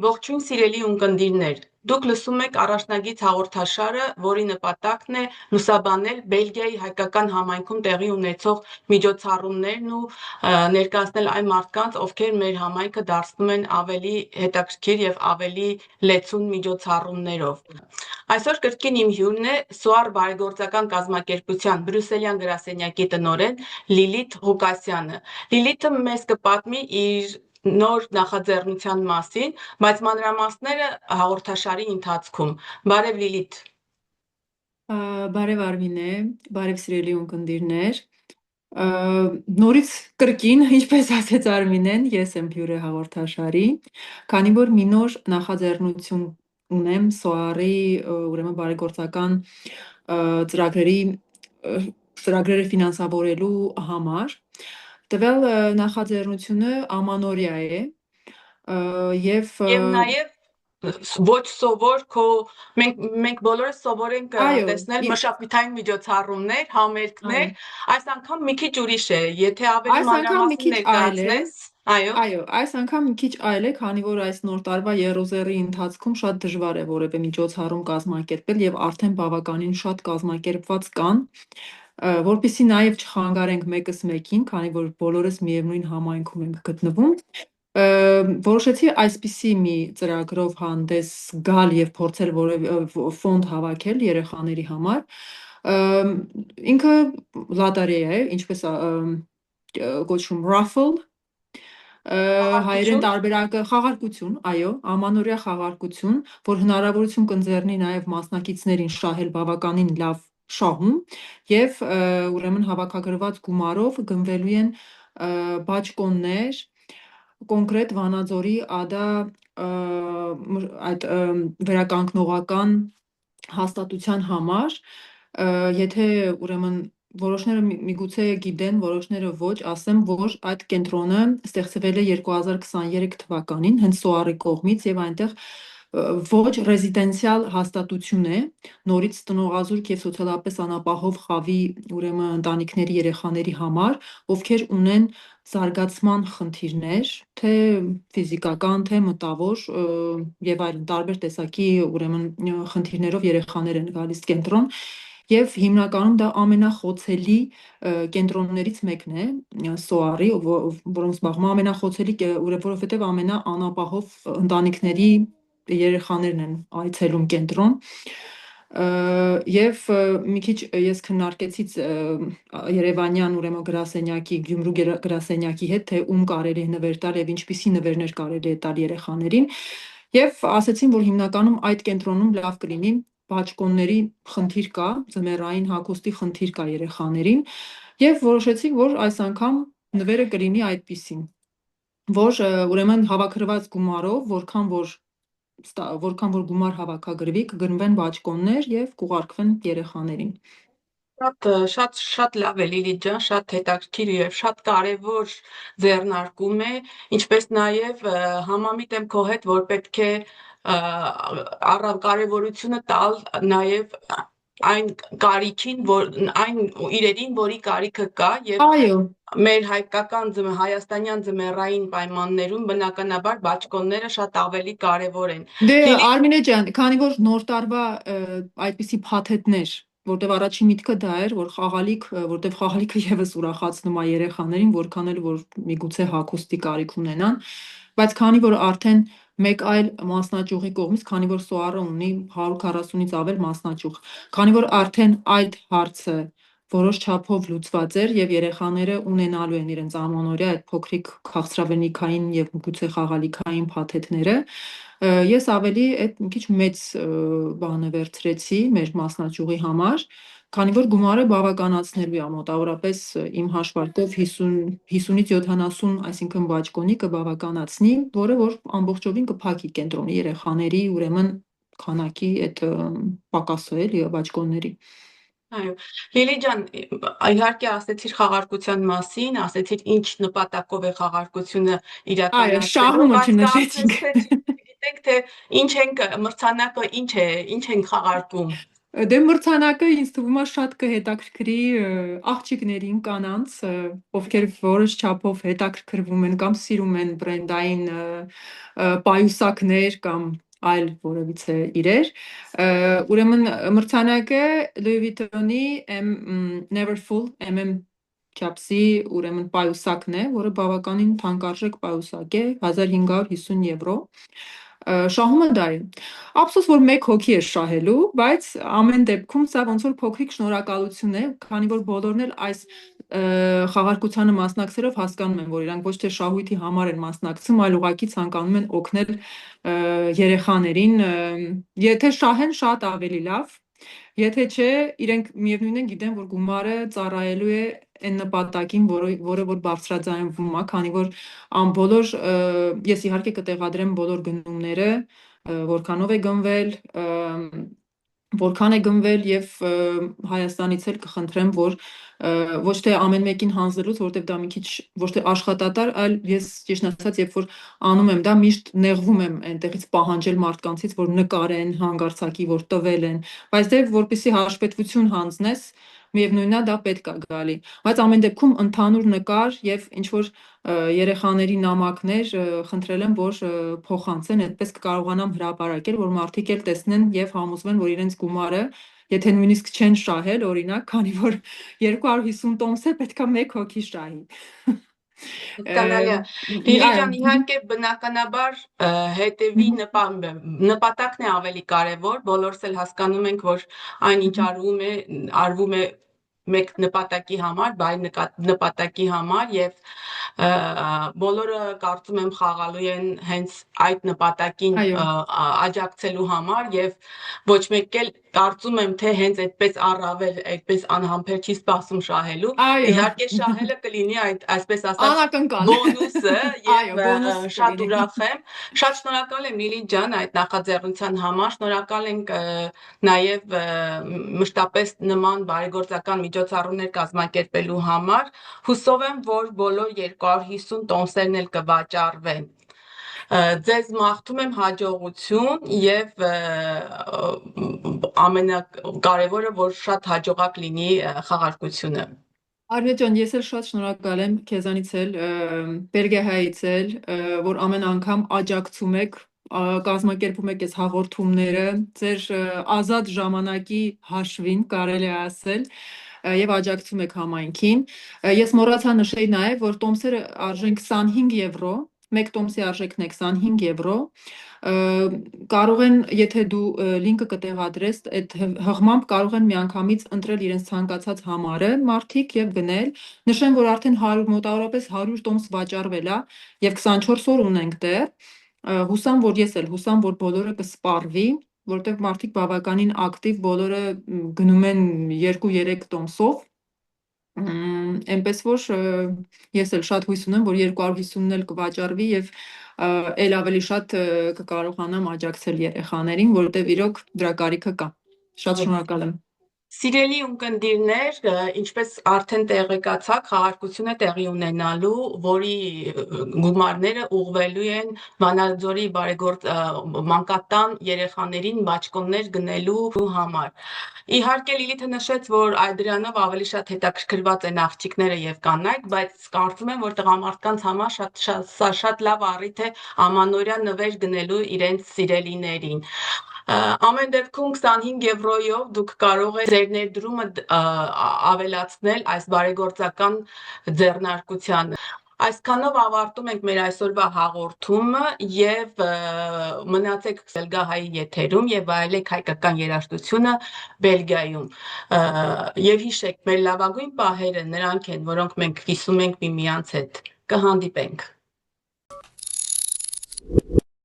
Ողջույն սիրելի ունկնդիրներ, դուք լսում եք առաջնագիծ հաղորդաշարը, որի նպատակն է լուսաբանել Բելգիայի հայկական համայնքում տեղի ունեցող միջոցառումներն ու ներկայացնել այն մարդկանց, ովքեր մեր համայնքը դարձնում են ավելի հետաքրքիր եւ ավելի լեցուն միջոցառումներով։ Այսօր կրկին իմ հյուրն է SOAR բարեգործական կազմակերպության բրյուսելյան գրասենյակի տնօրեն Լիլիթ Ղուկասյանը։ Լիլիթը մեզ կպատմի իր նոր նախաձեռնության մասին, բայց մանրամասները հաղորդաշարի ընթացքում։ Բարև Լիլիթ։ Բարև Արմինե, բարև սիրելի ունկնդիրներ։ Նորից կրկին, ինչպես ասեց Արմինեն, ես եմ հյուրը հաղորդաշարի, քանի որ մի նոր նախաձեռնություն ունեմ SOAR-ի, ուրեմն բարեգործական ծրագրերը ֆինանսավորելու համար։ Տվյալ նախաձեռնությունը ամանորյա է Եվ նաև ոչ սովոր մենք բոլորս սովոր ենք տեսնել մշակութային միջոցառումներ, համերգներ, այս անգամ մի քիչ ուրիշ է, եթե ավելի մանրամասն ներկայացնես։ Այո, այս անգամ մի քիչ այլ է, քանի որ այս նոր տարվա եռոզեռի ընթացքում շատ դժվար է որևէ միջոցառում կազմակերպել եւ արդեն բավականին շատ կազմակերպված կան, որպեսզի նաև չխանգարենք մեկս մեկին, քանի որ բոլորս միևնույն համայնքում ենք գտնվում, որոշեցի այսպիսի մի ծրագրով հանդես գալ եւ փորձել որևէ ֆոնդ հավաքել երեխաների համար։ Ինքը լոտարիա է, ինչպես կոչվում raffle, հայերեն տարբերակը խաղարկություն, այո, ամանորյա խաղարկություն, որ հնարավորություն կընձեռնի նաև մասնակիցներին շահել բավականին լավ շահում եւ ուրեմն հավաքագրված գումարով գնվելու են բաճկոններ կոնկրետ Վանաձորի ԱԴԱ այդ վերականգնողական հաստատության համար, եթե ուրեմն որոշները միգուցե գիտեն, որոշները ոչ, ասեմ, որ այդ կենտրոնը ստեղծվել է 2023 թվականին հենց SOAR-ի կողմից եւ այնտեղ ոչ ռեզիդենցիալ հաստատություն է, նորից տնողազուրկ եւ սոցիալապես անապահով խավի ուրեմն ընտանիքների երեխաների համար, ովքեր ունեն զարգացման խնդիրներ, թե ֆիզիկական, թե մտավոր եւ այլն տարբեր տեսակի ուրեմն խնդիրներով երեխաներ են գալիս կենտրոն եւ հիմնականում դա ամենախոցելի կենտրոններից մեկն է SOAR-ի, որոնց զբաղվում ամենախոցելի, որովհետեւ ամենաանապահով ընտանիքների երեխաներն են այցելում կենտրոն եւ մի քիչ ես քննարկեցի Երևանյան ուրեմն գրասենյակի, Գյումրու գրասենյակի հետ, թե ում կարելի է նվեր տալ եւ ինչպիսի նվերներ կարելի է տալ երեխաներին եւ ասացին, որ հիմնականում այդ կենտրոնում լավ կլինի բաճկոնների խնդիր կա, ձմեռային հագուստի խնդիր կա երեխաներին եւ որոշեցինք, որ այս անգամ նվերը կլինի այդպիսին, որ ուրեմն հավաքրված գումարով, որքան որ գումար հավաքագրվի, կգրնվեն բաճկոններ եւ կուղարկվեն երեխաներին։ Շատ լավ է Լիլիթ ջան, շատ հետաքրքիր եւ շատ կարեւոր ձեռնարկում է, ինչպես նաեւ համամիտ եմ քո հետ, որ պետք է կարևորությունը տալ նաեւ այն կարիքին, այն իրերին, որի կարիքը կա եւ մեր հայաստանյան ձմեռային պայմաններում բնականաբար բաճկոնները շատ ավելի կարեւոր են։ Դե Արմինե ջան, քանի որ նոր տարվա այդպիսի փաթեթներ, որտեվ առաջին միտքը դա էր, որ խաղալիք, որտեվ խաղալիքը եւս ուրախացնում է երեխաներին, որքան էլ որ միգուցե հագուստի կարիք ունենան, բայց քանի որ արդեն մեկ այլ մասնաճյուղի կողմից, քանի որ SOAR-ը ունի 140-ից ավել մասնաճյուղ, քանի որ արդեն այդ հարցը որոշ չափով լուծված էր եւ երեխաները ունենալու են իրենց ամանորյա այդ փոքրիկ քաղցրավենիքային եւ գուցե խաղալիքային փաթեթները, ես ավելի այդ մի քիչ մեծ բանը վերցրեցի մեր մասնաճյուղի համար, քանի որ գումարը բավականացնելու է մոտավորապես իմ հաշվարկով 50-ից 70, այսինքն բաճկոնի կբավականացնի, որը որ ամբողջովին կփակի կենտրոնի երեխաների ուրեմն քանակի այդ պակասը էլի բաճկոնների։ Այո, Լիլի ջան, իհարկե ասեցիր խաղարկության մասին, ասեցիր ինչ նպատակով է խաղարկությունը իրականացվելու, շահումը չնշեցինք։ Գիտենք թե ինչ ենք մրցանակը ինչ ենք խաղարկում։ Դե մրցանակը ինձ թվում է շատ կհետաքրքրի աղջիկներին կանանց, ովքեր որոշ չափով հետաքրքրվում են կամ սիրում են բրենդային պայուսակներ կամ այլ որևիցե իրեր։ Ուրեմն մրցանակը Louis Vuitton-ի Never Full MM չափսի ուրեմն պայուսակն է, որը բավականին թանկարժեք պայուսակ է, 1550 եվրո։ Շահումը դա է։ Ափսոս, որ մեկ հոգի է շահելու, բայց ամեն դեպքում սա ոնց որ փոքրիկ շնորհակալություն է, քանի որ բոլորն էլ այս խաղարկությանը մասնակցելով հասկանում են, որ իրանք ոչ թե շահույթի համար են մասնակցում, այլ ուղղակի ցանկանում են օգնել երեխաներին, եթե շահեն շատ ավելի լավ, եթե չէ, իրենք միևնույն է գիտեն, որ գումարը ծառայելու է այն նպատակին, որը որ բարձրաձայնվում է, քանի որ ամբողջ ես իհարկե կտեղադրեմ բոլոր գնումները, որքանով է գնվել, որքան է գնվել եւ Հայաստանից էլ կխնդրեմ, որ ոչ թե ամեն մեկին հանձնելուց, որտեղ դա մի քիչ ոչ թե աշխատատար, այլ ես ճիշտ ասած, երբ որ անում եմ դա, միշտ նեղվում եմ այնտեղից պահանջել մարդկանցից, որ նկարեն հանգարցակի, որ տվել են, բայց դե որպեսի հաշվետվություն հանձնես, միևնույնն է դա պետք է գալի, բայց ամեն դեպքում ընդհանուր նկար եւ ինչ որ երեխաների նամակներ խնդրել եմ, որ փոխանցեն, այդպես կկարողանամ հրապարակել, որ մարդիկ էլ տեսնեն եւ համոզվեն, որ իրենց գումարը, եթե նույնիսկ չեն շահել, օրինակ, քանի որ 250 տոմս է, պետքա մեկ հոգի շահի։ Հասկանալի է։ Լիլի Այո, ջան, իհարկե բնականաբար հետևի նպատակն է ավելի կարևոր, բոլորս էլ հասկանում ենք, որ այն ինչ արվում է մեկ նպատակի համար, բայ նպատակի համար եւ բոլորը կարծում եմ խաղալու են հենց այդ նպատակին այո, աջակցելու համար եւ ոչ մեկ էլ կարծում եմ թե հենց այդպես առավել այդպես անհամբեր չի սպասում շահելու, այո, իհարկե շահելը կլինի այդ այսպես ասած անակնկալ, բոնուսը այո, եւ բոնուս շատ կլինի։ ուրախ եմ, շատ շնորհակալ եմ Լիլի ջան այդ նախաձեռնության համար, շնորհակալ ենք նաեւ մշտապես նման բարեգործական միջոցառումներ կազմակերպելու համար, հուսով եմ, որ բոլոր 250 տոմսերն էլ կվաճառվեն։ Ձեզ մաղթում եմ հաջողություն եւ ամենակարևորը, որ շատ հաջողակ լինի խաղարկությունը։ Արմե ջան, ես էլ շատ շնորհակալ եմ քեզանից էլ, Բելգիայից էլ, որ ամեն անգամ աջակցում եք, կազմակերպում եք այս հաղորդումները, ձեր ազատ ժամանակի հաշվին, կարելի է ասել, եւ աջակցում եք համայնքին։ Ես մոռացա նշել նաեւ, որ տոմսերը արժեն 25 եվրո, մեկ տոմսի արժեքն է 25 եվրո, կարող են, եթե դու լինկը կտեղադրես, այդ հղմամբ կարող են միանգամից ընտրել իրենց ցանկացած համարը մարդիկ եւ գնել։ Նշեմ, որ արդեն 100 մոտավորապես 100 տոմս վաճառվել է եւ 24 օր ունենք դեռ։ Հուսամ, որ ես էլ հուսամ, որ բոլորը կսպառվի, որտեղ մարդիկ բավականին ակտիվ, բոլորը գնում են 2-3 տոմսով։ Այնպես որ ես էլ շատ հույս ունեմ, որ 250-ն էլ կվաճառվի եւ էլ ավելի շատ կկարողանամ աջակցել երեխաներին, որովհետեւ իրոք դրա կարիքը կա։ Շատ շնորհակալ եմ։ Սիրելի ունկնդիրներ, ինչպես արդեն տեղեկացաք, խաղարկությունը տեղի ունենալու, որի գումարները ուղղվելու են Վանաձորի բարեգործ մանկատան երեխաներին բաճկոններ գնելու համար։ Իհարկե Լիլիթը նշեց, որ դրանով ավելի շատ հետաքրքրված են աղջիկները եւ կանայք, բայց կարծում եմ, որ տղամարդկանց համար սա շատ լավ առիթ է ամանորյա նվեր գնելու իրենց սիրելիներին։ Ամեն դեպքում 25 եվրոյով դուք կարող եք ձեր ներդրումը ավելացնել այս բարեգործական ձեռնարկությանը։ Այսքանով ավարտում ենք մեր այսօրվա հաղորդումը եւ մնացեք Բելգահայի եթերում եւ վայելեք հայկական երաժշտությունը Բելգիայում։ Եվ հիշեք, մեր լավագույն պահերը նրանք են, որոնք մենք կիսում ենք միմյանց հետ։ Կհանդիպենք։